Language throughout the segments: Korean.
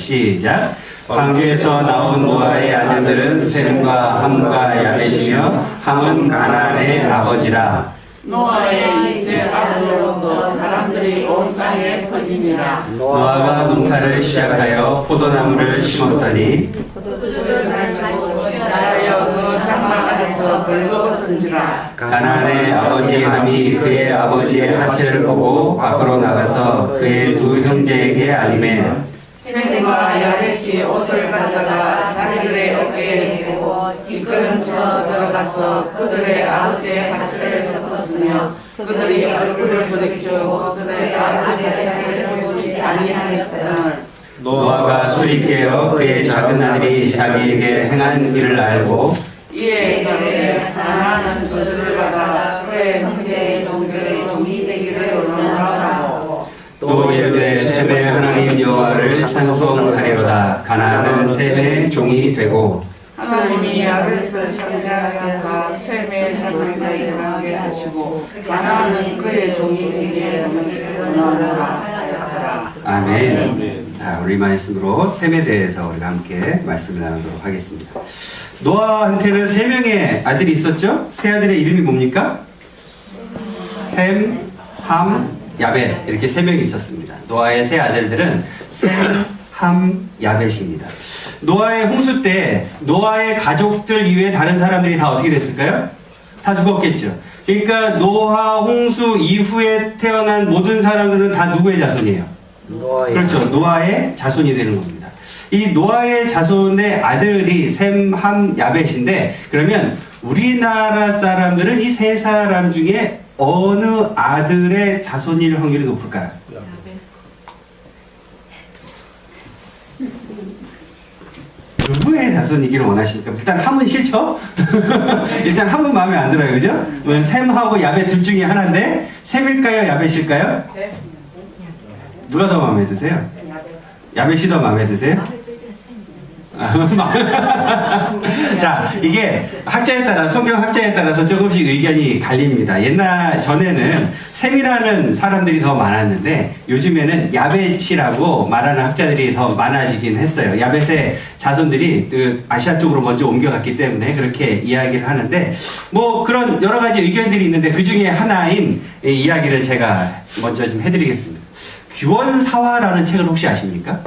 시작. 광주에서 나온 노아의 아들들은 셈과 함과 야벳이며 함은 가나안의 아버지라. 노아의 이세 아들로부터 사람들이 온 땅에 퍼지니라. 노아가 농사를 시작하여 포도나무를 심었더니 포도주를 마시고 취하여 그 장막 안에서 벌거벗은지라. 가나안의 아버지 함이 그의 아버지의 하체를 보고 밖으로 나가서 그의 두 형제에게 알리매 셈과 야벳이 옷을 가져가 자기들의 어깨에 메고 뒷걸음쳐 들어가서 그들의 아버지의 하체를 덮었으며 그들이 얼굴을 돌이켜 그들의 아버지의 하체를 보지 아니하였더라. 노아가 술이 깨어 그의 작은 아들이 자기에게 행한 일을 알고 이에 이르되 나는 저주를 받아 그의 형제의 종들의 종이 되기를 원하노라고. 또 이르되 셈의 하나님 여호와를 찬송하리로다. 가나안은 셈의 종이 되고 하나님이 야벳을 창대하게 하사 셈의 자손들이 일어나게 하시고 가나안은 그의 종이 되게 원하노라 하였더라. 아멘. 자, 우리 말씀으로 셈에 대해서 우리가 함께 말씀을 나누도록 하겠습니다. 노아한테는 세 명의 아들이 있었죠? 세 아들의 이름이 뭡니까? 셈, 함, 야벳 이렇게 세 명이 있었습니다. 노아의 세 아들들은 셈, 함, 야벳입니다. 노아의 홍수 때 노아의 가족들 이외에 다른 사람들이 다 어떻게 됐을까요? 다 죽었겠죠. 그러니까 노아 홍수 이후에 태어난 모든 사람들은 다 누구의 자손이에요? 그렇죠. 노아의 자손이 되는 겁니다. 이 노아의 자손의 아들이 셈, 함, 야벳인데 그러면 우리나라 사람들은 이 세 사람 중에 어느 아들의 자손일 확률이 높을까요? 누구의 자손이기를 원하십니까? 일단 함은 싫죠? 일단 함은 마음에 안 들어요. 그죠? 셈하고 야벳 둘 중에 하나인데 셈일까요? 야벳일까요? 누가 더 마음에 드세요? 야벳이 더 마음에 드세요? 자, 이게 학자에 따라 성경 학자에 따라서 조금씩 의견이 갈립니다. 전에는 셈이라는 사람들이 더 많았는데 요즘에는 야벳이라고 말하는 학자들이 더 많아지긴 했어요. 야벳의 자손들이 그 아시아 쪽으로 먼저 옮겨갔기 때문에 그렇게 이야기를 하는데 뭐 그런 여러 가지 의견들이 있는데 그 중에 하나인 이야기를 제가 먼저 좀 해드리겠습니다. 규원사화라는 책을 혹시 아십니까?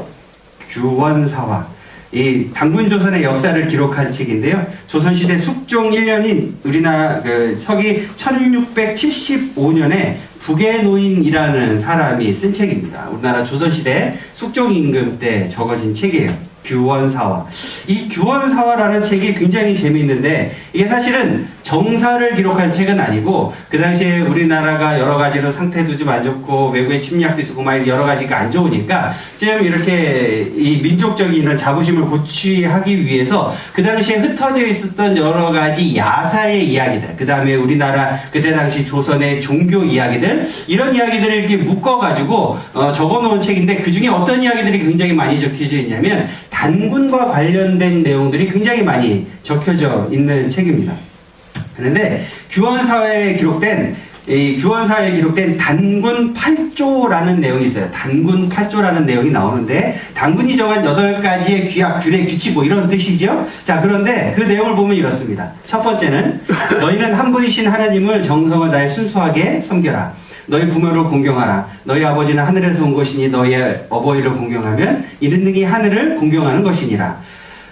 규원사화. 이 당군조선의 역사를 기록한 책인데요. 조선시대 숙종 1년인 우리나라 서기 1675년에 북의노인이라는 사람이 쓴 책입니다. 우리나라 조선시대 숙종 임금 때 적어진 책이에요. 규원사화. 이 규원사화라는 책이 굉장히 재미있는데 이게 사실은 정사를 기록한 책은 아니고 그 당시에 우리나라가 여러 가지로 상태도 좀 안 좋고 외국의 침략도 있었고 막 여러 가지가 안 좋으니까 좀 이렇게 이 민족적인 이런 자부심을 고취하기 위해서 그 당시에 흩어져 있었던 여러 가지 야사의 이야기들, 그 다음에 우리나라 그때 당시 조선의 종교 이야기들, 이런 이야기들을 이렇게 묶어가지고 적어놓은 책인데 그 중에 어떤 이야기들이 굉장히 많이 적혀져 있냐면 단군과 관련된 내용들이 굉장히 많이 적혀져 있는 책입니다. 그런데 규원사회에 기록된 단군 8조라는 내용이 있어요. 단군 8조라는 내용이 나오는데 단군이 정한 8가지의 규약, 규례, 규칙 뭐 이런 뜻이죠. 자, 그런데 그 내용을 보면 이렇습니다. 첫 번째는 너희는 한 분이신 하나님을 정성을 다해 순수하게 섬겨라. 너희 부모를 공경하라. 너희 아버지는 하늘에서 온 것이니 너희의 어버이를 공경하면 이는 능히 하늘을 공경하는 것이니라.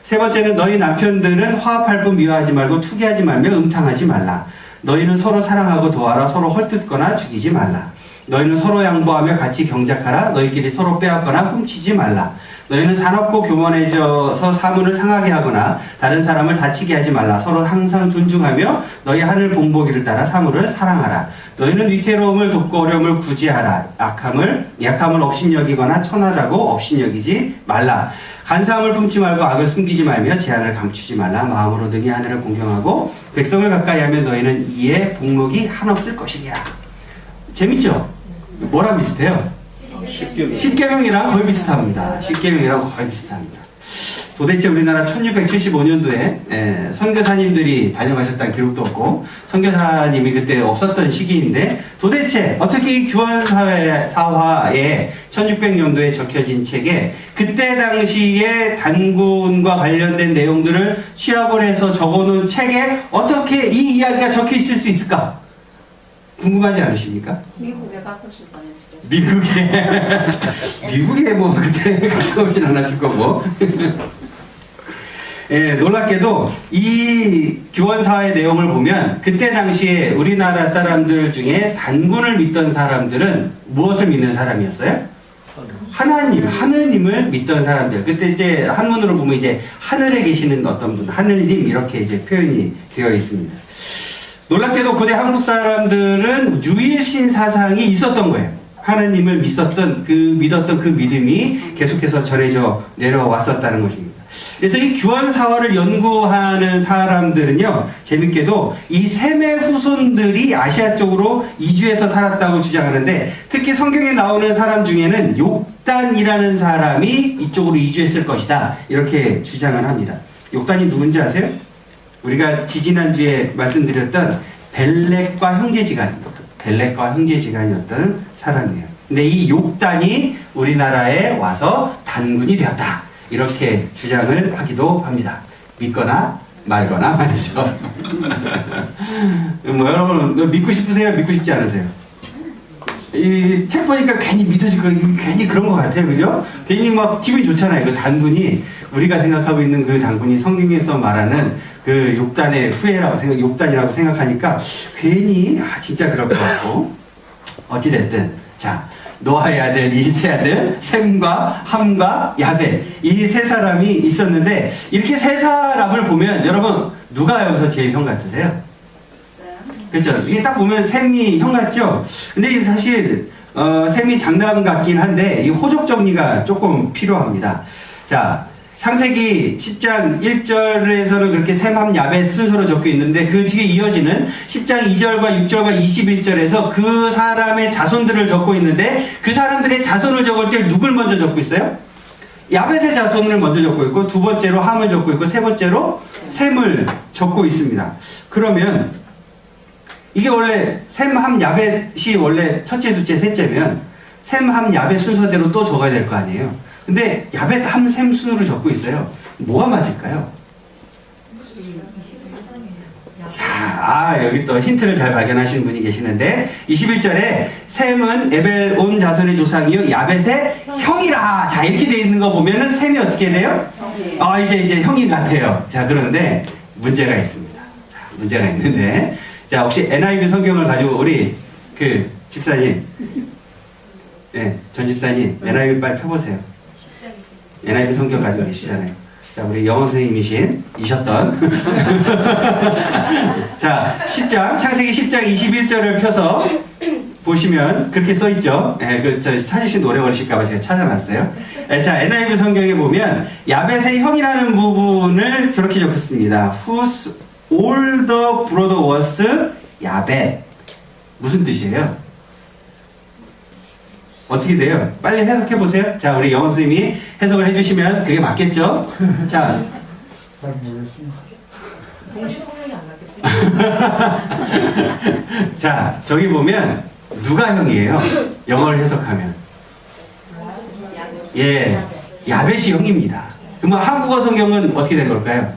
세 번째는 너희 남편들은 화합할 뿐 미워하지 말고 투기하지 말며 음탕하지 말라. 너희는 서로 사랑하고 도와라. 서로 헐뜯거나 죽이지 말라. 너희는 서로 양보하며 같이 경작하라. 너희끼리 서로 빼앗거나 훔치지 말라. 너희는 사납고 교만해져서 사물을 상하게 하거나 다른 사람을 다치게 하지 말라. 서로 항상 존중하며 너희 하늘 본보기를 따라 사물을 사랑하라. 너희는 위태로움을 돕고 어려움을 구제하라. 약함을 업신여기거나 천하다고 업신여기지 말라. 간사함을 품지 말고 악을 숨기지 말며 제한을 감추지 말라. 마음으로 능히 하늘을 공경하고 백성을 가까이 하면 너희는 이에 복록이 한없을 것이니라. 재밌죠? 뭐랑 비슷해요? 십계명이랑 거의 비슷합니다. 십계명이랑 거의 비슷합니다. 도대체 우리나라 1675년도에 선교사님들이 다녀가셨다는 기록도 없고 선교사님이 그때 없었던 시기인데 도대체 어떻게 이 규원사화에 1600년도에 적혀진 책에 그때 당시에 단군과 관련된 내용들을 취합을 해서 적어놓은 책에 어떻게 이 이야기가 적혀 있을 수 있을까? 궁금하지 않으십니까? 미국에 가서 다녔을 미국에 뭐 그때 갔다 오진 않았을 거고. 예, 놀랍게도 이 규원사의 내용을 보면 그때 당시에 우리나라 사람들 중에 단군을 믿던 사람들은 무엇을 믿는 사람이었어요? 하느님을 믿던 사람들. 그때 이제 한문으로 보면 이제 하늘에 계시는 어떤 분, 하늘님 이렇게 이제 표현이 되어 있습니다. 놀랍게도 고대 한국 사람들은 유일신 사상이 있었던 거예요. 하나님을 믿었던 그 믿음이 계속해서 전해져 내려왔었다는 것입니다. 그래서 이 규원사화를 연구하는 사람들은요, 재밌게도 이 셈의 후손들이 아시아 쪽으로 이주해서 살았다고 주장하는데, 특히 성경에 나오는 사람 중에는 욕단이라는 사람이 이쪽으로 이주했을 것이다, 이렇게 주장을 합니다. 욕단이 누군지 아세요? 우리가 지지난주에 말씀드렸던 벨렉과 형제지간이었던 사람이에요. 근데 이 욕단이 우리나라에 와서 단군이 되었다, 이렇게 주장을 하기도 합니다. 믿거나 말거나 말이죠. 뭐 여러분 믿고 싶으세요? 믿고 싶지 않으세요? 이 책 보니까 괜히 믿어지고 괜히 그런 것 같아요, 그죠? 괜히 막 기분이 좋잖아요. 그 단군이, 우리가 생각하고 있는 그 단군이 성경에서 말하는 그 욕단의 후예라고 욕단이라고 생각하니까 괜히 진짜 그럴 것 같고. 어찌됐든 자, 노아의 아들, 이 세 아들 셈과 함과 야벳, 이 세 사람이 있었는데, 이렇게 세 사람을 보면 여러분 누가 여기서 제일 형 같으세요? 그렇죠. 이게 딱 보면 셈이 형 같죠? 근데 이게 사실 셈이 장남 같긴 한데 이 호적 정리가 조금 필요합니다. 자, 창세기 10장 1절에서는 그렇게 셈, 함, 야벳 순서로 적혀 있는데, 그 뒤에 이어지는 10장 2절과 6절과 21절에서 그 사람의 자손들을 적고 있는데, 그 사람들의 자손을 적을 때 누굴 먼저 적고 있어요? 야벳의 자손을 먼저 적고 있고, 두 번째로 함을 적고 있고, 세 번째로 셈을 적고 있습니다. 그러면 이게 원래 셈, 함, 야벳이 원래 첫째, 둘째, 셋째면 셈, 함, 야벳 순서대로 또 적어야 될 거 아니에요. 근데 야벳, 함, 셈 순으로 적고 있어요. 뭐가 맞을까요? 자, 여기 또 힌트를 잘 발견하시는 분이 계시는데, 21절에 셈은 에벨 온 자손의 조상이요 야벳의 형이라. 자, 이렇게 되어 있는 거 보면은 셈이 어떻게 돼요? 이제 형이 같아요. 자, 그런데 문제가 있습니다. 자, 문제가 있는데, 자, 혹시 NIV 성경을 가지고 우리 그 집사님, 전 집사님 NIV 빨리 펴보세요. NIV 성경 가지고 계시잖아요. 자, 우리 영어 선생님이셨던 자, 10장, 창세기 10장 21절을 펴서 보시면 그렇게 써있죠. 찾으신 오래 걸리실까봐 제가 찾아놨어요. 자, NIV 성경에 보면 야벳의 형이라는 부분을 저렇게 적혔습니다. Whose older brother was 야벳. 무슨 뜻이에요? 어떻게 돼요? 빨리 해석해 보세요. 자, 우리 영어 선생님이 해석을 해주시면 그게 맞겠죠? 자, 잘 모르겠습니다. 동시통역이 안 맞겠어요? 자, 저기 보면 누가 형이에요? 영어를 해석하면 야벳이 형입니다. 그러면 한국어 성경은 어떻게 된 걸까요?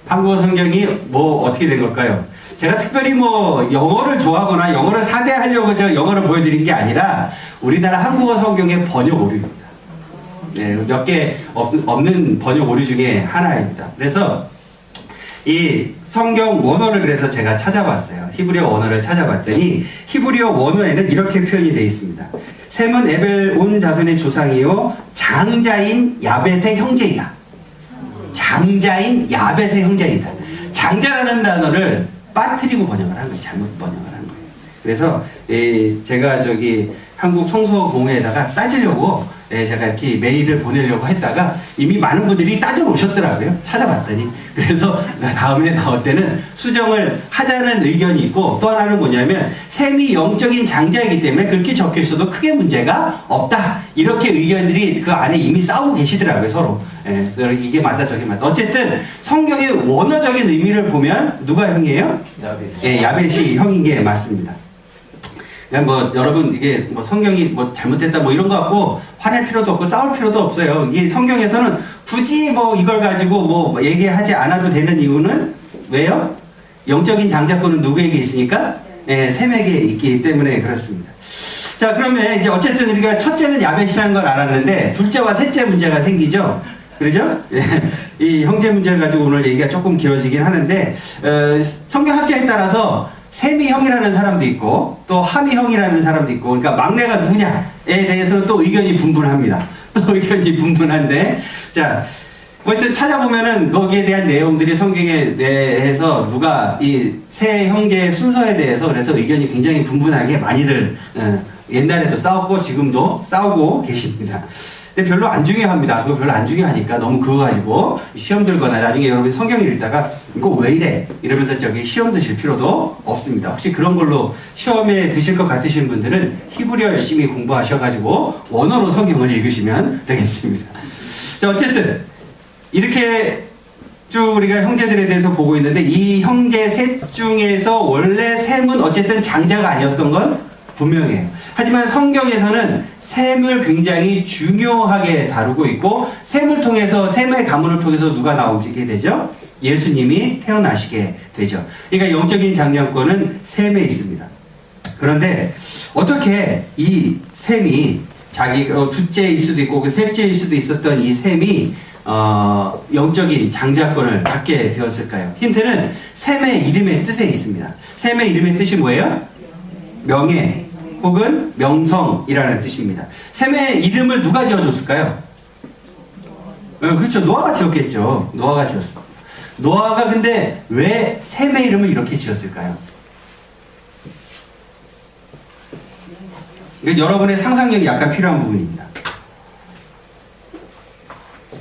한국어 성경이 뭐 어떻게 된 걸까요? 제가 특별히 뭐 영어를 좋아하거나 영어를 사대하려고 제가 영어를 보여드린 게 아니라 우리나라 한국어 성경의 번역 오류입니다. 몇 개 없는 번역 오류 중에 하나입니다. 그래서 이 성경 원어를 그래서 제가 찾아봤어요. 히브리어 원어를 찾아봤더니 히브리어 원어에는 이렇게 표현이 되어 있습니다. 셈은 에벨 온 자손의 조상이요 장자인 야벳의 형제이다. 장자인 야벳의 형제이다. 장자라는 단어를 빠뜨리고 번역을 한 거예요. 잘못 번역을 한 거예요. 그래서 제가 저기 한국 성서공회에다가 따지려고 예, 제가 이렇게 메일을 보내려고 했다가 이미 많은 분들이 따져 오셨더라고요. 찾아봤더니. 그래서 다음에 나올 때는 수정을 하자는 의견이 있고, 또 하나는 뭐냐면 셈이 영적인 장자이기 때문에 그렇게 적혀 있어도 크게 문제가 없다. 이렇게 의견들이 그 안에 이미 싸우고 계시더라고요, 서로. 예, 그래서 이게 맞다 저게 맞다. 어쨌든 성경의 원어적인 의미를 보면 누가 형이에요? 예, 야벳이 형인 게 맞습니다. 그냥 뭐 여러분 이게 뭐 성경이 뭐 잘못됐다 뭐 이런 거 갖고 화낼 필요도 없고 싸울 필요도 없어요. 이게 성경에서는 굳이 뭐 이걸 가지고 뭐 얘기하지 않아도 되는 이유는 왜요? 영적인 장자권은 누구에게 있으니까? 예, 셈에게 있기 때문에 그렇습니다. 자, 그러면 이제 어쨌든 우리가 첫째는 야벳이라는 걸 알았는데 둘째와 셋째 문제가 생기죠. 그러죠? 이 형제 문제를 가지고 오늘 얘기가 조금 길어지긴 하는데 성경학자에 따라서 셈이 형이라는 사람도 있고 또 함이 형이라는 사람도 있고, 그러니까 막내가 누구냐에 대해서는 또 의견이 분분합니다. 또 의견이 분분한데, 자, 어쨌든 찾아보면은 거기에 대한 내용들이 성경에 대해서 누가 이 세 형제의 순서에 대해서 그래서 의견이 굉장히 분분하게 많이들 옛날에도 싸웠고 지금도 싸우고 계십니다. 근데 별로 안 중요합니다. 그거 별로 안 중요하니까 너무 그거 가지고 시험 들거나 나중에 여러분이 성경을 읽다가 이거 왜 이래? 이러면서 저기 시험 드실 필요도 없습니다. 혹시 그런 걸로 시험에 드실 것 같으신 분들은 히브리어 열심히 공부하셔가지고 원어로 성경을 읽으시면 되겠습니다. 자, 어쨌든 이렇게 쭉 우리가 형제들에 대해서 보고 있는데 이 형제 셋 중에서 원래 셈은 어쨌든 장자가 아니었던 건 분명해요. 하지만 성경에서는 셈을 굉장히 중요하게 다루고 있고 셈을 통해서 셈의 가문을 통해서 누가 나오게 되죠? 예수님이 태어나시게 되죠. 그러니까 영적인 장자권은 셈에 있습니다. 그런데 어떻게 이 셈이 자기 둘째일 수도 있고 셋째일 수도 있었던 이 셈이 영적인 장자권을 갖게 되었을까요? 힌트는 셈의 이름의 뜻에 있습니다. 셈의 이름의 뜻이 뭐예요? 명예 혹은 명성이라는 뜻입니다. 셈의 이름을 누가 지어줬을까요? 그렇죠. 노아가 지었겠죠. 노아가 지었습니다. 노아가 근데 왜 셈의 이름을 이렇게 지었을까요? 여러분의 상상력이 약간 필요한 부분입니다.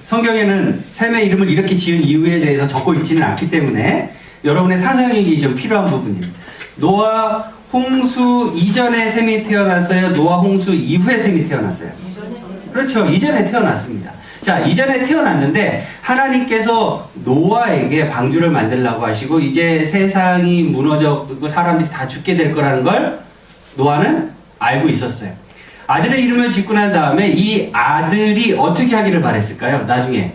성경에는 셈의 이름을 이렇게 지은 이유에 대해서 적고 있지는 않기 때문에 여러분의 상상력이 좀 필요한 부분입니다. 노아 홍수 이전에 셈이 태어났어요? 노아 홍수 이후에 셈이 태어났어요? 그렇죠. 이전에 태어났습니다. 자, 이전에 태어났는데 하나님께서 노아에게 방주를 만들라고 하시고 이제 세상이 무너졌고 사람들이 다 죽게 될 거라는 걸 노아는 알고 있었어요. 아들의 이름을 짓고 난 다음에 이 아들이 어떻게 하기를 바랬을까요? 나중에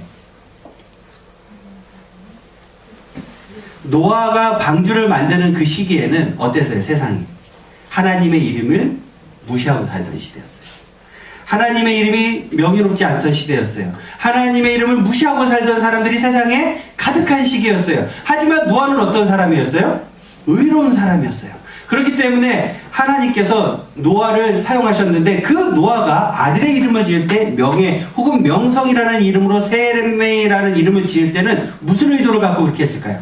노아가 방주를 만드는 그 시기에는 어땠어요? 세상이 하나님의 이름을 무시하고 살던 시대였어요. 하나님의 이름이 명예롭지 않던 시대였어요. 하나님의 이름을 무시하고 살던 사람들이 세상에 가득한 시기였어요. 하지만 노아는 어떤 사람이었어요? 의로운 사람이었어요. 그렇기 때문에 하나님께서 노아를 사용하셨는데 그 노아가 아들의 이름을 지을 때 명예 혹은 명성이라는 이름으로 셈이라는 이름을 지을 때는 무슨 의도를 갖고 그렇게 했을까요?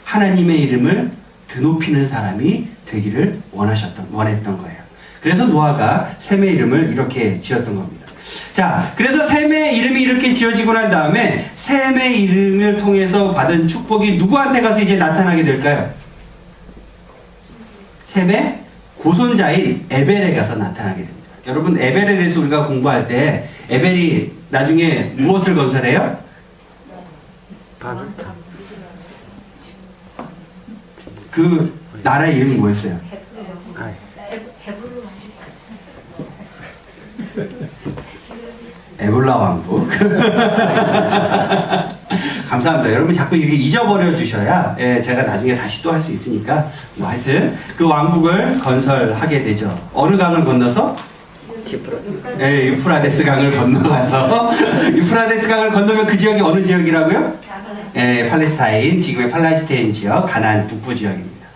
하나님의 이름을 드높이는 사람이 되기를 원했던 거예요. 그래서 노아가 셈의 이름을 이렇게 지었던 겁니다. 자, 그래서 셈의 이름이 이렇게 지어지고 난 다음에 셈의 이름을 통해서 받은 축복이 누구한테 가서 이제 나타나게 될까요? 셈의 고손자인 에벨에 가서 나타나게 됩니다. 여러분, 에벨에 대해서 우리가 공부할 때 에벨이 나중에 무엇을 건설해요? 그 나라의 이름이 뭐였어요? 에볼라 왕국. 감사합니다. 여러분 자꾸 이렇게 잊어버려 주셔야 제가 나중에 다시 또 할 수 있으니까 뭐 하여튼 그 왕국을 건설하게 되죠. 어느 강을 건너서? 유프라데스 강을 건너가서 유프라데스 강을 건너면 그 지역이 어느 지역이라고요? 팔레스타인, 지금의 팔레스타인 지역, 가나안 북부 지역입니다.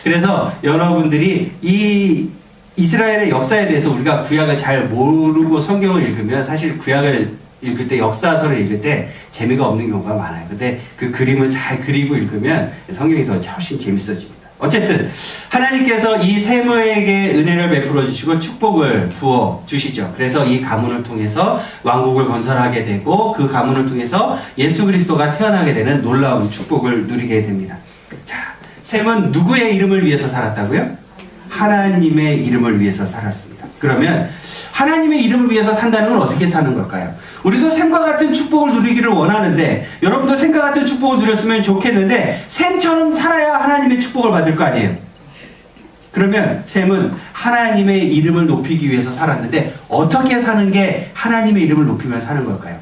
그래서 여러분들이 이 이스라엘의 역사에 대해서 우리가 구약을 잘 모르고 성경을 읽으면 사실 구약을 읽을 때 역사서를 읽을 때 재미가 없는 경우가 많아요. 근데 그 그림을 잘 그리고 읽으면 성경이 더 훨씬 재밌어집니다. 어쨌든 하나님께서 이 셈에게 은혜를 베풀어 주시고 축복을 부어 주시죠. 그래서 이 가문을 통해서 왕국을 건설하게 되고 그 가문을 통해서 예수 그리스도가 태어나게 되는 놀라운 축복을 누리게 됩니다. 자, 셈은 누구의 이름을 위해서 살았다고요? 하나님의 이름을 위해서 살았습니다. 그러면 하나님의 이름을 위해서 산다는 건 어떻게 사는 걸까요? 우리도 셈과 같은 축복을 누리기를 원하는데, 여러분도 셈과 같은 축복을 누렸으면 좋겠는데 셈처럼 살아야 하나님의 축복을 받을 거 아니에요? 그러면 셈은 하나님의 이름을 높이기 위해서 살았는데 어떻게 사는 게 하나님의 이름을 높이며 사는 걸까요?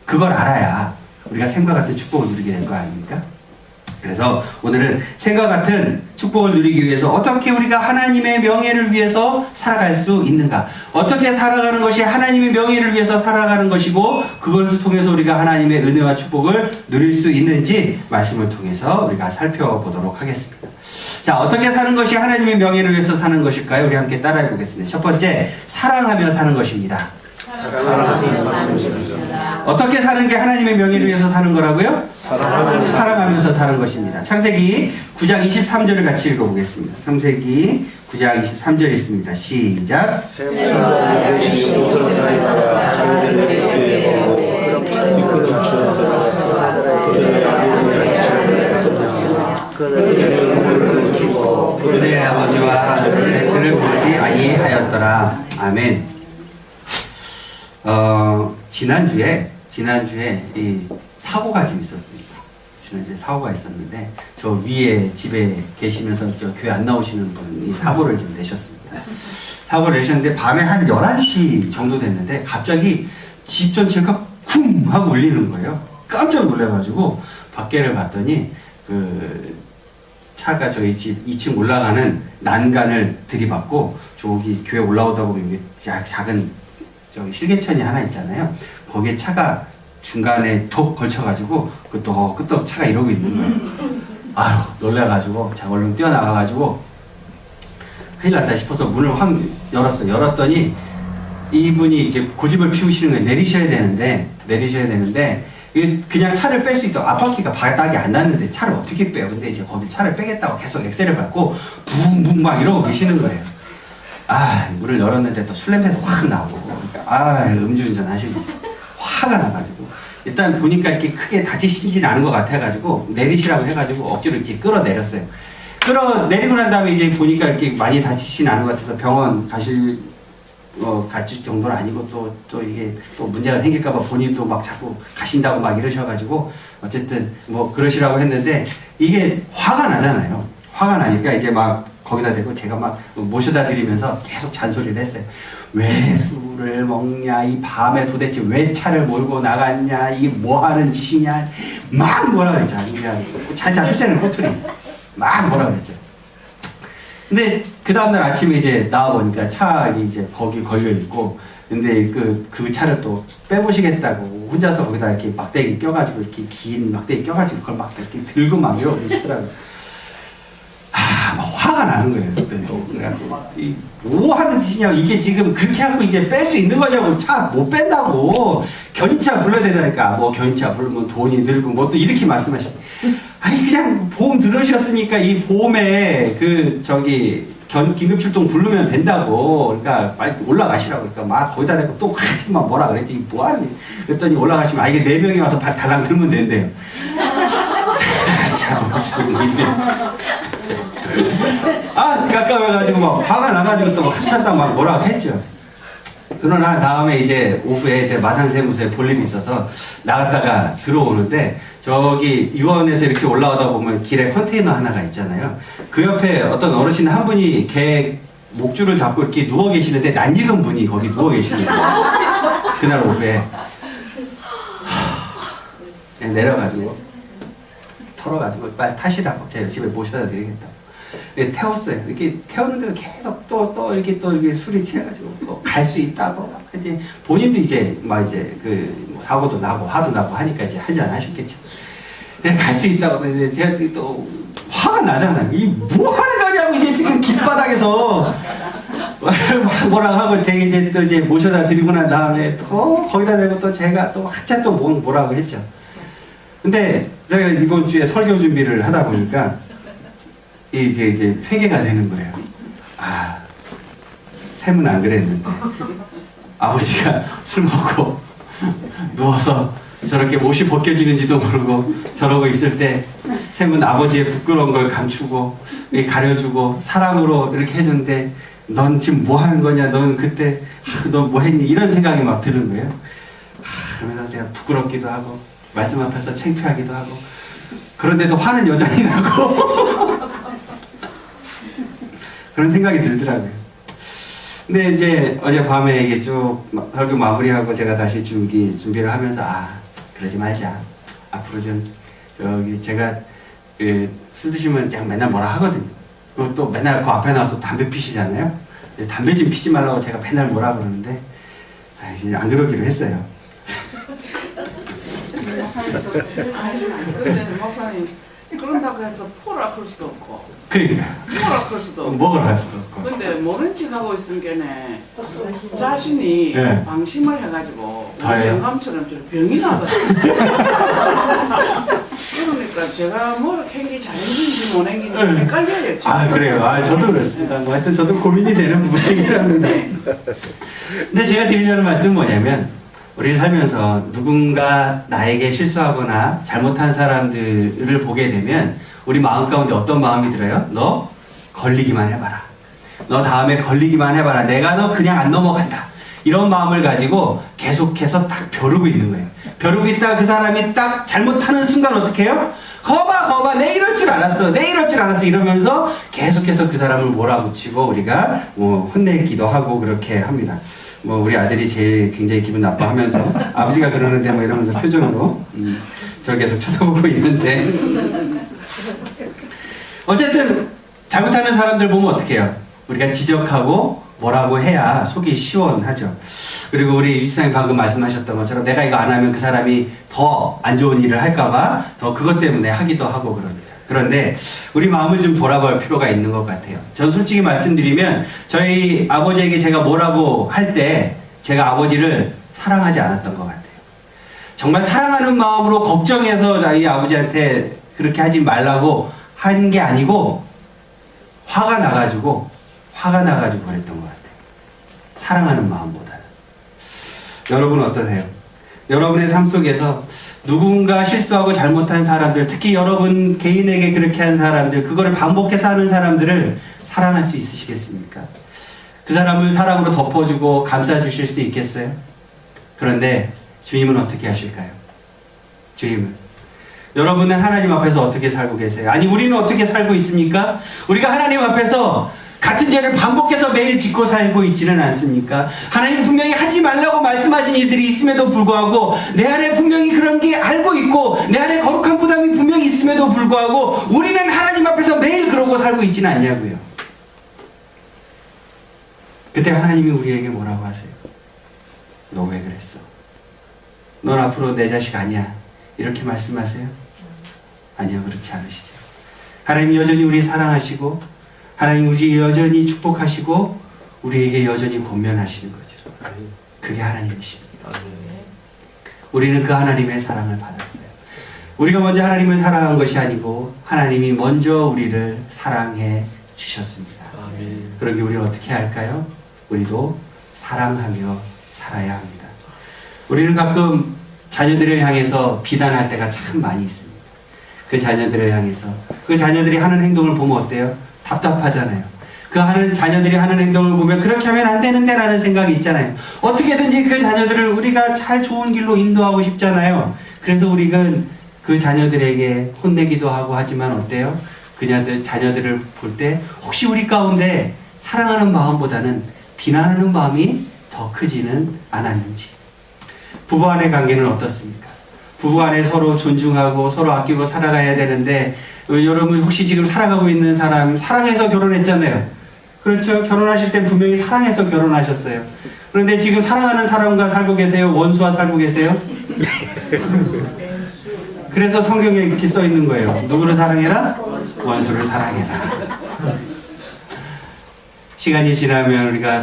그걸 알아야 우리가 셈과 같은 축복을 누리게 될 거 아닙니까? 그래서 오늘은 셈과 같은 축복을 누리기 위해서 어떻게 우리가 하나님의 명예를 위해서 살아갈 수 있는가, 어떻게 살아가는 것이 하나님의 명예를 위해서 살아가는 것이고 그것을 통해서 우리가 하나님의 은혜와 축복을 누릴 수 있는지 말씀을 통해서 우리가 살펴보도록 하겠습니다. 자, 어떻게 사는 것이 하나님의 명예를 위해서 사는 것일까요? 우리 함께 따라해 보겠습니다. 첫 번째, 사랑하며 사는 것입니다. 어떻게 사는 게 하나님의 명예를 위해서 사는 거라고요? 사랑하면서 사는 것입니다. 창세기 9장 23절을 같이 읽어보겠습니다. 창세기 9장 23절 있습니다. 시작. 그들의 아버지와 죄를 보지 아니하였더라. 아멘. 지난주에 이 사고가 좀 있었습니다. 지난주에 사고가 있었는데, 저 위에 집에 계시면서 저 교회 안 나오시는 분이 사고를 좀 내셨습니다. 사고를 내셨는데, 밤에 한 11시 정도 됐는데, 갑자기 집 전체가 쿵! 하고 울리는 거예요. 깜짝 놀라가지고, 밖에를 봤더니, 차가 저희 집 2층 올라가는 난간을 들이받고, 저기 교회 올라오다 보면 여기 작은 저기 실개천이 하나 있잖아요. 거기에 차가 중간에 톡 걸쳐가지고 끄떡끄떡 차가 이러고 있는 거예요. 아유, 놀라가지고 제가 얼른 뛰어나가가지고 큰일 났다 싶어서 문을 확 열었어요. 열었더니 이분이 이제 고집을 피우시는 거예요. 내리셔야 되는데 그냥 차를 뺄 수 있도록 앞바퀴가 바닥이 안 났는데 차를 어떻게 빼요? 근데 이제 거기 차를 빼겠다고 계속 엑셀을 밟고 붕붕 막 이러고 계시는 거예요. 아, 문을 열었는데 또 술 냄새도 확 나고, 음주운전 하시고 화가 나가지고, 일단 보니까 이렇게 크게 다치시진 않은 것 같아가지고 내리시라고 해가지고 억지로 이렇게 끌어내렸어요. 끌어내리고 난 다음에 이제 보니까 이렇게 많이 다치진 않은 것 같아서 병원 가실 정도는 아니고 또 이게 또 문제가 생길까봐 본인도 막 자꾸 가신다고 막 이러셔가지고 어쨌든 뭐 그러시라고 했는데, 이게 화가 나잖아요. 화가 나니까 이제 막 거기다 대고 제가 막 모셔다 드리면서 계속 잔소리를 했어요. 왜 술을 먹냐, 이 밤에 도대체 왜 차를 몰고 나갔냐, 이게 뭐 하는 짓이냐, 막 뭐라 그랬죠. 그냥 잘 잡혔잖아요, 꼬투리. 막 뭐라 그랬죠. 근데 그 다음날 아침에 이제 나와보니까 차 이제 거기 걸려있고, 근데 그 차를 또 빼보시겠다고 혼자서 거기다 이렇게 막대기 껴가지고, 이렇게 긴 막대기 껴가지고 그걸 막 이렇게 들고 막 이러고 계시더라고요. 막 화가 나는 거예요. 그때 또 뭐 하는 짓이냐고, 이게 지금 그렇게 하고 이제 뺄 수 있는 거냐고, 차 못 뺀다고, 견인차 불러야 되니까, 뭐 견인차 부르면 돈이 들고 뭐 또 이렇게 말씀하시고, 아니 그냥 보험 들으셨으니까 이 보험에 긴급 출동 부르면 된다고, 그러니까 빨리 올라가시라고. 그러니까 막 거기다 대고 또 한참 막 뭐라 그랬지, 뭐 하니? 그랬더니 올라가시면 이게 4명이 와서 달랑 들면 된대요. 참 무슨 일이야. 깜깜해가지고 막 화가 나가지고 또 한참 동안 막 뭐라고 했죠. 그러나 다음에 이제 오후에 제 마산세무서에 볼 일이 있어서 나갔다가 들어오는데, 저기 유원에서 이렇게 올라오다 보면 길에 컨테이너 하나가 있잖아요. 그 옆에 어떤 어르신 한 분이 개 목줄을 잡고 이렇게 누워 계시는데, 낯익은 분이 거기 누워 계시는 거예요. 그날 오후에 그냥 내려가지고 털어가지고 빨리 타시라고, 제가 집에 모셔다 드리겠다고 태웠어요. 이렇게 태웠는데도 계속 또 이렇게 술이 취해가지고 갈 수 있다고. 이제 본인도 이제 사고도 나고 화도 나고 하니까 이제 한잔 하셨겠죠. 갈 수 있다고. 근데 제가 또 화가 나잖아요. 이 뭐 하는 거냐고, 이게 지금 길바닥에서 막 뭐라고 하고 되게 또 이제 모셔다 드리고 난 다음에 또 거기다 대고 또 제가 또 한참 또 뭐라고 했죠. 근데 제가 이번 주에 설교 준비를 하다 보니까 이제 회개가 되는 거예요. 아, 샘은 안 그랬는데 아버지가 술 먹고 누워서 저렇게 옷이 벗겨지는지도 모르고 저러고 있을 때 샘은 아버지의 부끄러운 걸 감추고 가려주고 사랑으로 이렇게 해주는데 넌 지금 뭐 하는 거냐, 넌 그때 너 뭐 했니, 이런 생각이 막 드는 거예요. 그러면서 제가 부끄럽기도 하고 말씀 앞에서 창피하기도 하고 그런데도 화는 여전히 나고 그런 생각이 들더라고요. 근데 이제 어젯밤에 이게 쭉 설교 마무리하고 제가 다시 준비를 하면서 그러지 말자. 앞으로 좀 저기 제가 술 드시면 그냥 맨날 뭐라 하거든요. 그리고 또 맨날 그 앞에 나와서 담배 피시잖아요. 담배 좀 피지 말라고 제가 맨날 뭐라 그러는데 이제 안 그러기로 했어요. 근데 목사님 그런다고 해서 포라 그럴 수도 없고 그러니까 포라 그럴 수도 없고 먹으러 갈 수도 없고. 근데 모른 척 하고 있으니까네 자신이 네. 방심을 해가지고 우리 다예요? 영감처럼 좀 병이 나더라고요. 그러니까 제가 뭘 행기 잘했는지 못 했는지 네. 헷갈려요 지금. 그래요. 저도 그렇습니다. 뭐 하여튼 저도 고민이 되는 부분이긴 합니다. 근데 제가 드리려는 말씀은 뭐냐면 우리 살면서 누군가 나에게 실수하거나 잘못한 사람들을 보게 되면 우리 마음 가운데 어떤 마음이 들어요? 너 걸리기만 해봐라. 너 다음에 걸리기만 해봐라. 내가 너 그냥 안 넘어간다. 이런 마음을 가지고 계속해서 딱 벼르고 있는 거예요. 벼르고 있다가 그 사람이 딱 잘못하는 순간 어떻게 해요? 거봐 내 이럴 줄 알았어 이러면서 계속해서 그 사람을 몰아붙이고 우리가 뭐 혼내기도 하고 그렇게 합니다. 뭐 우리 아들이 제일 굉장히 기분 나빠하면서 아버지가 그러는데 뭐 이러면서 표정으로 저 계속 쳐다보고 있는데 어쨌든 잘못하는 사람들 보면 어떻게 해요? 우리가 지적하고 뭐라고 해야 속이 시원하죠. 그리고 우리 유지사님 방금 말씀하셨던 것처럼 내가 이거 안 하면 그 사람이 더 안 좋은 일을 할까봐 더 그것 때문에 하기도 하고 그럽니다. 그런데 우리 마음을 좀 돌아볼 필요가 있는 것 같아요. 전 솔직히 말씀드리면 저희 아버지에게 제가 뭐라고 할 때 제가 아버지를 사랑하지 않았던 것 같아요. 정말 사랑하는 마음으로 걱정해서 저희 아버지한테 그렇게 하지 말라고 한 게 아니고 화가 나가지고 그랬던 것 같아요. 사랑하는 마음보다는. 여러분 어떠세요? 여러분의 삶 속에서 누군가 실수하고 잘못한 사람들, 특히 여러분 개인에게 그렇게 한 사람들, 그거를 반복해서 하는 사람들을 사랑할 수 있으시겠습니까? 그 사람을 사랑으로 덮어주고 감싸주실 수 있겠어요? 그런데 주님은 어떻게 하실까요? 주님은 여러분은 하나님 앞에서 어떻게 살고 계세요? 아니 우리는 어떻게 살고 있습니까? 우리가 하나님 앞에서 같은 죄를 반복해서 매일 짓고 살고 있지는 않습니까? 하나님 분명히 하지 말라고 말씀하신 일들이 있음에도 불구하고 내 안에 분명히 그런 게 알고 있고 내 안에 거룩한 부담이 분명히 있음에도 불구하고 우리는 하나님 앞에서 매일 그러고 살고 있지는 않냐고요. 그때 하나님이 우리에게 뭐라고 하세요? 너 왜 그랬어? 넌 앞으로 내 자식 아니야. 이렇게 말씀하세요? 아니요, 그렇지 않으시죠. 하나님 여전히 우리 사랑하시고 하나님 우리 여전히 축복하시고 우리에게 여전히 권면하시는 거죠. 그게 하나님이십니다. 우리는 그 하나님의 사랑을 받았어요. 우리가 먼저 하나님을 사랑한 것이 아니고 하나님이 먼저 우리를 사랑해 주셨습니다. 그러기 우리는 어떻게 할까요? 우리도 사랑하며 살아야 합니다. 우리는 가끔 자녀들을 향해서 비난할 때가 참 많이 있습니다. 그 자녀들을 향해서 그 자녀들이 하는 행동을 보면 어때요? 답답하잖아요. 자녀들이 하는 행동을 보면 그렇게 하면 안 되는데 라는 생각이 있잖아요. 어떻게든지 그 자녀들을 우리가 잘 좋은 길로 인도하고 싶잖아요. 그래서 우리가 그 자녀들에게 혼내기도 하고 하지만 어때요? 자녀들을 볼 때 혹시 우리 가운데 사랑하는 마음보다는 비난하는 마음이 더 크지는 않았는지. 부부 간의 관계는 어떻습니까? 부부 간에 서로 존중하고 서로 아끼고 살아가야 되는데 여러분 혹시 지금 살아가고 있는 사람 사랑해서 결혼했잖아요. 그렇죠? 결혼하실 땐 분명히 사랑해서 결혼하셨어요. 그런데 지금 사랑하는 사람과 살고 계세요? 원수와 살고 계세요? 그래서 성경에 이렇게 써 있는 거예요. 누구를 사랑해라? 원수를 사랑해라. 시간이 지나면 우리가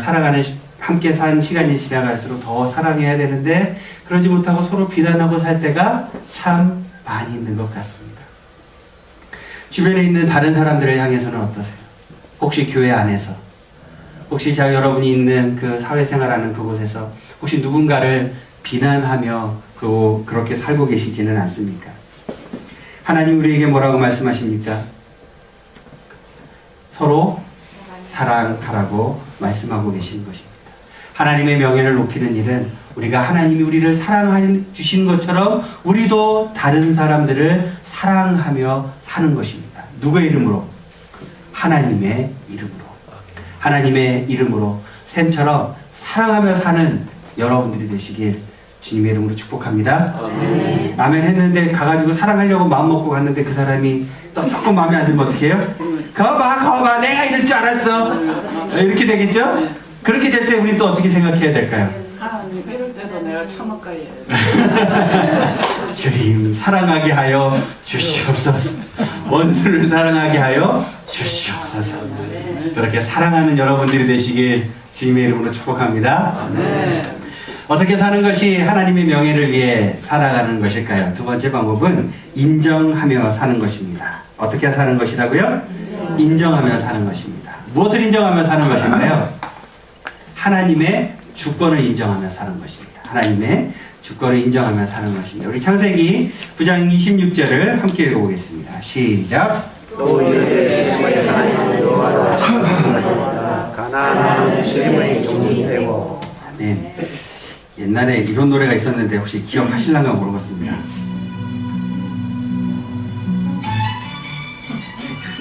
함께 산 시간이 지나갈수록 더 사랑해야 되는데 그러지 못하고 서로 비난하고 살 때가 참 많이 있는 것 같습니다. 주변에 있는 다른 사람들을 향해서는 어떠세요? 혹시 교회 안에서, 혹시 여러분이 있는 그 사회생활하는 그곳에서 혹시 누군가를 비난하며 그렇게 살고 계시지는 않습니까? 하나님 우리에게 뭐라고 말씀하십니까? 서로 사랑하라고 말씀하고 계시는 것입니다. 하나님의 명예를 높이는 일은 우리가 하나님이 우리를 사랑해 주신 것처럼 우리도 다른 사람들을 사랑하며 사는 것입니다. 누구의 이름으로? 하나님의 이름으로. 하나님의 이름으로 샘처럼 사랑하며 사는 여러분들이 되시길 주님의 이름으로 축복합니다. 아멘 했는데 가가지고 사랑하려고 마음먹고 갔는데 그 사람이 또 조금 마음에 안 들면 어떻게 해요? 거봐 내가 이럴 줄 알았어. 이렇게 되겠죠? 그렇게 될 때 우리 또 어떻게 생각해야 될까요? 하나님 이럴 때도 내가 참을까요? 주님 사랑하게 하여 주시옵소서. 원수를 사랑하게 하여 주시옵소서. 그렇게 사랑하는 여러분들이 되시길 주님의 이름으로 축복합니다. 어떻게 사는 것이 하나님의 명예를 위해 살아가는 것일까요? 두 번째 방법은 인정하며 사는 것입니다. 어떻게 사는 것이라고요? 인정하며 사는 것입니다. 무엇을 인정하며 사는 것인가요? 하나님의 주권을 인정하며 사는 것입니다. 하나님의 주권을 인정하며 사는 것입니다. 우리 창세기 9장 26절을 함께 읽어보겠습니다. 시작. 또 이르되 셈을 하나님 여호와로 가나안은 셈의 종이 되고. 네. 옛날에 이런 노래가 있었는데 혹시 기억하실랑가 모르겠습니다.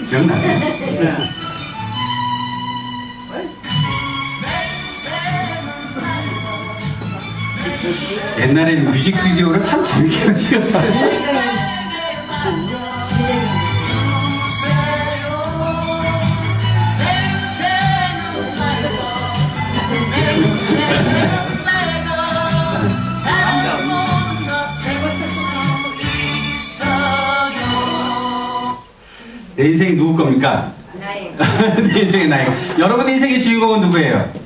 기억나세요? 옛날에 뮤직비디오를 참 재밌게 찍었어요. 내 인생이 누구 겁니까? 내 인생의 나이. 여러분 인생의 주인공은 누구예요?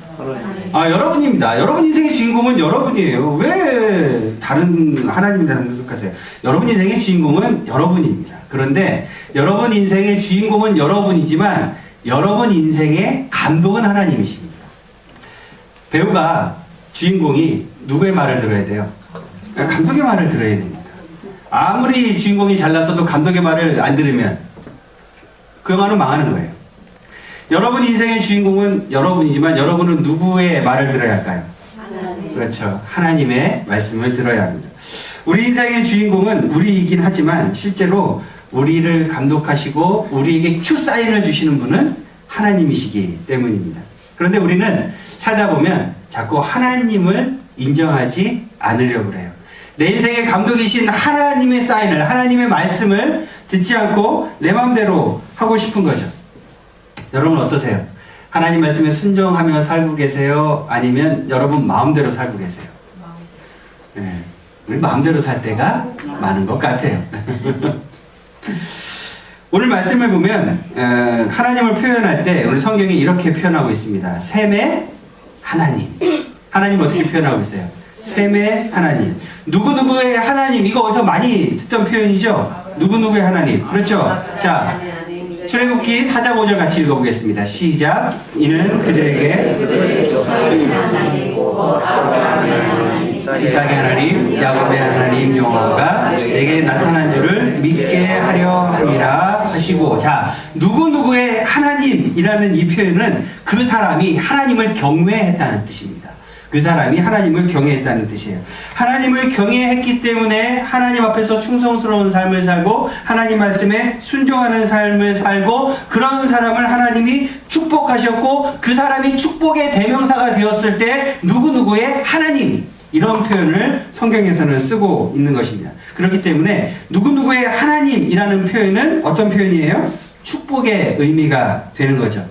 여러분입니다. 여러분 인생의 주인공은 여러분이에요. 왜 다른 하나님이라고 생각하세요? 여러분 인생의 주인공은 여러분입니다. 그런데 여러분 인생의 주인공은 여러분이지만 여러분 인생의 감독은 하나님이십니다. 배우가 주인공이 누구의 말을 들어야 돼요? 감독의 말을 들어야 됩니다. 아무리 주인공이 잘났어도 감독의 말을 안 들으면 그 영화는 망하는 거예요. 여러분 인생의 주인공은 여러분이지만 여러분은 누구의 말을 들어야 할까요? 하나님. 그렇죠. 하나님의 말씀을 들어야 합니다. 우리 인생의 주인공은 우리이긴 하지만 실제로 우리를 감독하시고 우리에게 큐 사인을 주시는 분은 하나님이시기 때문입니다. 그런데 우리는 살다 보면 자꾸 하나님을 인정하지 않으려고 해요. 내 인생의 감독이신 하나님의 사인을, 하나님의 말씀을 듣지 않고 내 마음대로 하고 싶은 거죠. 여러분 어떠세요? 하나님 말씀에 순종하며 살고 계세요? 아니면 여러분 마음대로 살고 계세요? 네, 우리 마음대로 살 때가 많은 것 같아요. 오늘 말씀을 보면 하나님을 표현할 때 오늘 성경이 이렇게 표현하고 있습니다. 셈의 하나님. 하나님 어떻게 표현하고 있어요? 셈의 하나님. 누구누구의 하나님. 이거 어디서 많이 듣던 표현이죠? 누구누구의 하나님. 그렇죠? 자, 출애굽기 4장 5절 같이 읽어보겠습니다. 시작. 이는 그들에게 이삭의 하나님, 야곱의 하나님 여호와가 내게 나타난 줄을 믿게 하려 함이라 하시고, 자, 누구누구의 하나님이라는 이 표현은 그 사람이 하나님을 경외했다는 뜻입니다. 그 사람이 하나님을 경외했다는 뜻이에요. 하나님을 경외했기 때문에 하나님 앞에서 충성스러운 삶을 살고 하나님 말씀에 순종하는 삶을 살고 그런 사람을 하나님이 축복하셨고 그 사람이 축복의 대명사가 되었을 때 누구누구의 하나님, 이런 표현을 성경에서는 쓰고 있는 것입니다. 그렇기 때문에 누구누구의 하나님이라는 표현은 어떤 표현이에요? 축복의 의미가 되는 거죠.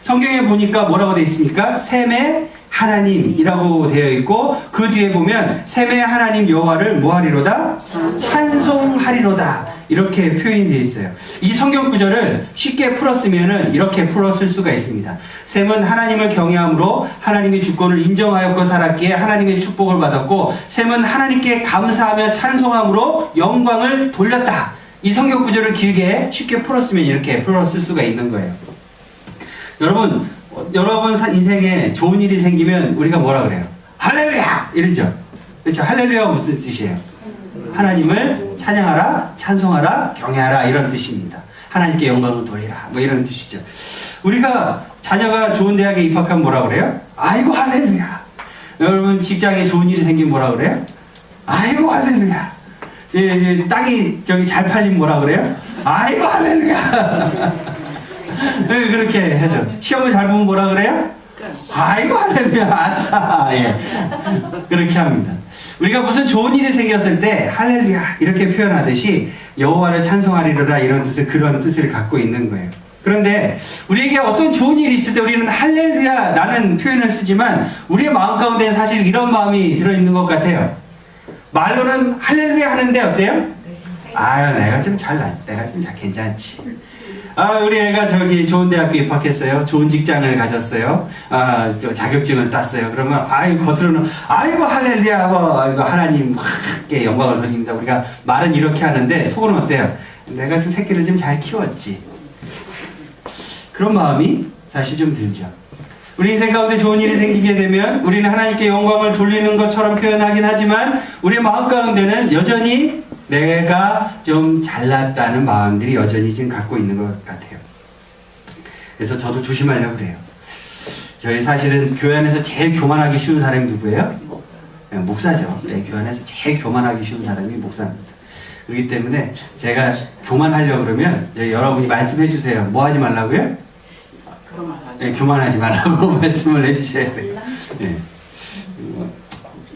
성경에 보니까 뭐라고 되어 있습니까? 셈의 하나님이라고 되어 있고 그 뒤에 보면 셈의 하나님 여호와를 뭐하리로다? 찬송하리로다. 이렇게 표현이 되어 있어요. 이 성경 구절을 쉽게 풀었으면 이렇게 풀었을 수가 있습니다. 셈은 하나님을 경외함으로 하나님의 주권을 인정하였고 살았기에 하나님의 축복을 받았고 셈은 하나님께 감사하며 찬송함으로 영광을 돌렸다. 이 성경 구절을 길게 쉽게 풀었으면 이렇게 풀었을 수가 있는 거예요. 여러분 인생에 좋은 일이 생기면 우리가 뭐라 그래요? 할렐루야! 이러죠. 그렇죠? 할렐루야가 무슨 뜻이에요? 하나님을 찬양하라, 찬송하라, 경외하라 이런 뜻입니다. 하나님께 영광을 돌리라 뭐 이런 뜻이죠. 우리가 자녀가 좋은 대학에 입학하면 뭐라 그래요? 아이고 할렐루야. 여러분 직장에 좋은 일이 생기면 뭐라 그래요? 아이고 할렐루야. 땅이 잘 팔리면 뭐라 그래요? 아이고 할렐루야. 네, 그렇게 하죠. 시험을 잘 보면 뭐라 그래요? 아이고 할렐루야 아싸. 예. 그렇게 합니다. 우리가 무슨 좋은 일이 생겼을 때 할렐루야 이렇게 표현하듯이 여호와를 찬송하리로라 이런 뜻을 그런 뜻을 갖고 있는 거예요. 그런데 우리에게 어떤 좋은 일이 있을 때 우리는 할렐루야라는 표현을 쓰지만 우리의 마음 가운데 사실 이런 마음이 들어있는 것 같아요. 말로는 할렐루야 하는데 어때요? 아유 내가 좀 잘나 내가 좀 괜찮지. 우리 애가 좋은 대학교 입학했어요. 좋은 직장을 가졌어요. 자격증을 땄어요. 그러면 겉으로는 아이고 할렐루야 이거 하나님께 영광을 돌립니다. 우리가 말은 이렇게 하는데 속으로는 어때요? 내가 지금 새끼를 좀 잘 키웠지. 그런 마음이 사실 좀 들죠. 우리 인생 가운데 좋은 일이 생기게 되면 우리는 하나님께 영광을 돌리는 것처럼 표현하긴 하지만 우리의 마음 가운데는 여전히 내가 좀 잘났다는 마음들이 여전히 지금 갖고 있는 것 같아요. 그래서 저도 조심하려고 그래요. 저희 사실은 교회 안에서 제일 교만하기 쉬운 사람이 누구예요? 목사죠. 네, 교회 안에서 제일 교만하기 쉬운 사람이 목사입니다. 그렇기 때문에 제가 교만하려고 그러면 여러분이 말씀해 주세요. 뭐 하지 말라고요? 네, 교만하지 말라고 말씀을 해주셔야 돼요. 네.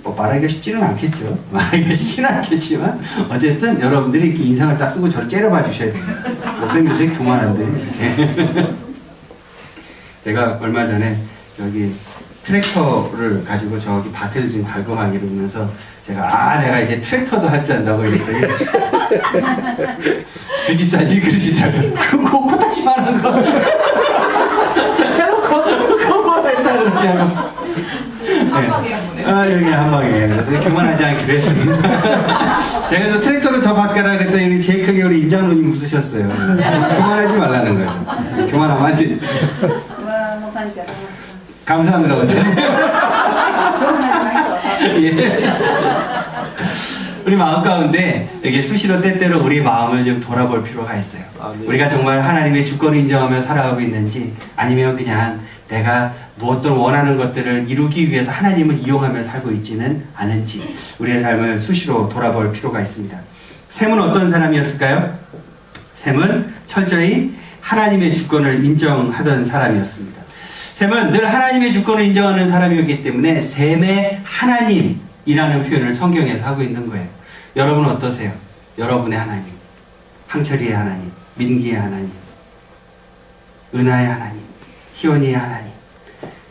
말하기가 쉽지는 않겠죠. 말하기가 쉽지는 않겠지만 어쨌든 여러분들이 이렇게 인상을 딱 쓰고 저를 째려봐 주셔야 돼요. 목사님 요새 교만한데 이렇게. 제가 얼마 전에 트랙터를 가지고 밭을 지금 갈고 막 이러면서 제가 내가 이제 트랙터도 할 줄 안다고 이랬더니 주집사님이 그러시더라고요. 그거 코딱지만한 거 그거 뭐 했다 그러냐고. 여기 한방에. 그래서 교만하지 않기로 했습니다. 제가 저 트랙터를 저 바꿔라 그랬더니 제일 크게 우리 임장로님 웃으셨어요. 교만하지 말라는 거죠. 교만하면 안 돼. 감사합니다. 예. 우리 마음 가운데 이렇게 수시로 때때로 우리 마음을 좀 돌아볼 필요가 있어요. 우리가 정말 하나님의 주권을 인정하며 살아가고 있는지 아니면 그냥 내가 어떤 원하는 것들을 이루기 위해서 하나님을 이용하며 살고 있지는 않은지 우리의 삶을 수시로 돌아볼 필요가 있습니다. 셈은 어떤 사람이었을까요? 셈은 철저히 하나님의 주권을 인정하던 사람이었습니다. 셈은 늘 하나님의 주권을 인정하는 사람이었기 때문에 셈의 하나님이라는 표현을 성경에서 하고 있는 거예요. 여러분은 어떠세요? 여러분의 하나님, 황철이의 하나님, 민기의 하나님, 은하의 하나님, 희원이의 하나님.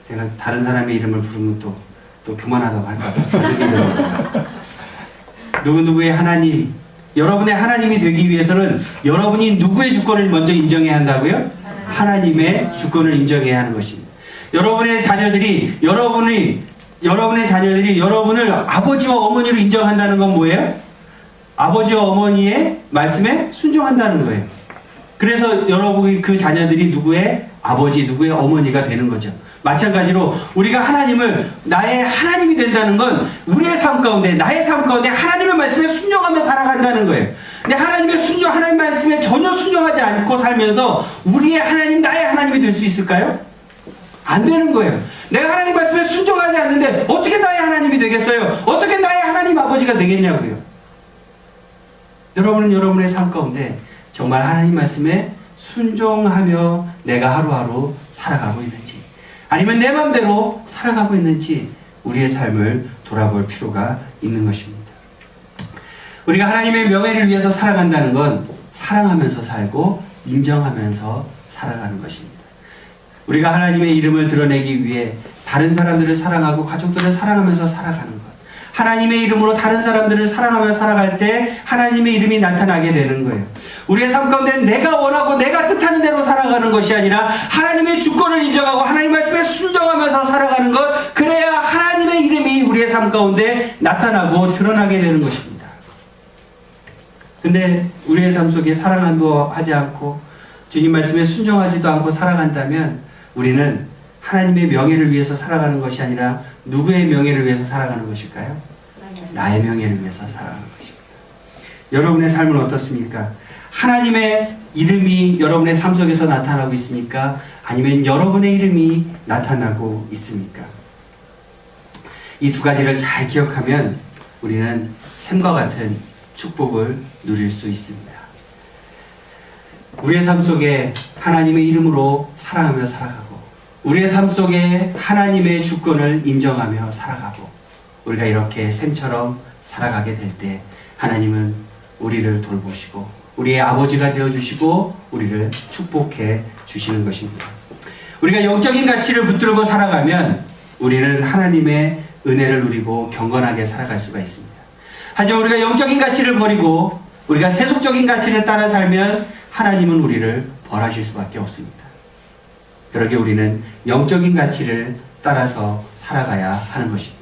제가 다른 사람의 이름을 부르면 또 교만하다고 할까봐 누구누구의 하나님, 여러분의 하나님이 되기 위해서는 여러분이 누구의 주권을 먼저 인정해야 한다고요? 하나님의 주권을 인정해야 하는 것입니다. 여러분의 자녀들이 여러분을 아버지와 어머니로 인정한다는 건 뭐예요? 아버지와 어머니의 말씀에 순종한다는 거예요. 그래서 여러분이 그 자녀들이 누구의 아버지, 누구의 어머니가 되는 거죠. 마찬가지로 우리가 하나님을 나의 하나님이 된다는 건 우리의 삶 가운데, 나의 삶 가운데 하나님의 말씀에 순종하며 살아간다는 거예요. 근데 하나님 말씀에 전혀 순종하지 않고 살면서 우리의 하나님, 나의 하나님이 될 수 있을까요? 안 되는 거예요. 내가 하나님 말씀에 순종하지 않는데 어떻게 나의 하나님이 되겠어요? 어떻게 나의 하나님 아버지가 되겠냐고요. 여러분은 여러분의 삶 가운데 정말 하나님 말씀에 순종하며 내가 하루하루 살아가고 있는지, 아니면 내 마음대로 살아가고 있는지 우리의 삶을 돌아볼 필요가 있는 것입니다. 우리가 하나님의 명예를 위해서 살아간다는 건 사랑하면서 살고 인정하면서 살아가는 것입니다. 우리가 하나님의 이름을 드러내기 위해 다른 사람들을 사랑하고 가족들을 사랑하면서 살아가는 것, 하나님의 이름으로 다른 사람들을 사랑하며 살아갈 때 하나님의 이름이 나타나게 되는 거예요. 우리의 삶 가운데 내가 원하고 내가 뜻하는 대로 살아가는 것이 아니라 하나님의 주권을 인정하고 하나님 말씀에 순종하면서 살아가는 것, 그래야 하나님의 이름이 우리의 삶 가운데 나타나고 드러나게 되는 것입니다. 근데 우리의 삶 속에 사랑도 하지 않고 주님 말씀에 순종하지도 않고 살아간다면 우리는 하나님의 명예를 위해서 살아가는 것이 아니라 누구의 명예를 위해서 살아가는 것일까요? 나의 명예를 위해서 살아가는 것입니다. 여러분의 삶은 어떻습니까? 하나님의 이름이 여러분의 삶 속에서 나타나고 있습니까? 아니면 여러분의 이름이 나타나고 있습니까? 이 두 가지를 잘 기억하면 우리는 샘과 같은 축복을 누릴 수 있습니다. 우리의 삶 속에 하나님의 이름으로 사랑하며 살아가고 우리의 삶 속에 하나님의 주권을 인정하며 살아가고 우리가 이렇게 샘처럼 살아가게 될 때 하나님은 우리를 돌보시고 우리의 아버지가 되어주시고 우리를 축복해 주시는 것입니다. 우리가 영적인 가치를 붙들고 살아가면 우리는 하나님의 은혜를 누리고 경건하게 살아갈 수가 있습니다. 하지만 우리가 영적인 가치를 버리고 우리가 세속적인 가치를 따라 살면 하나님은 우리를 벌하실 수밖에 없습니다. 그러게 우리는 영적인 가치를 따라서 살아가야 하는 것입니다.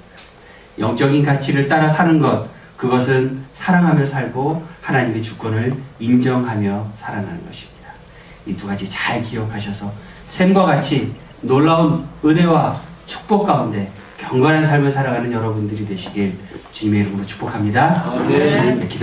영적인 가치를 따라 사는 것, 그것은 사랑하며 살고 하나님의 주권을 인정하며 살아가는 것입니다. 이 두 가지 잘 기억하셔서 샘과 같이 놀라운 은혜와 축복 가운데 경건한 삶을 살아가는 여러분들이 되시길 주님의 이름으로 축복합니다. 아멘. 기도합니다.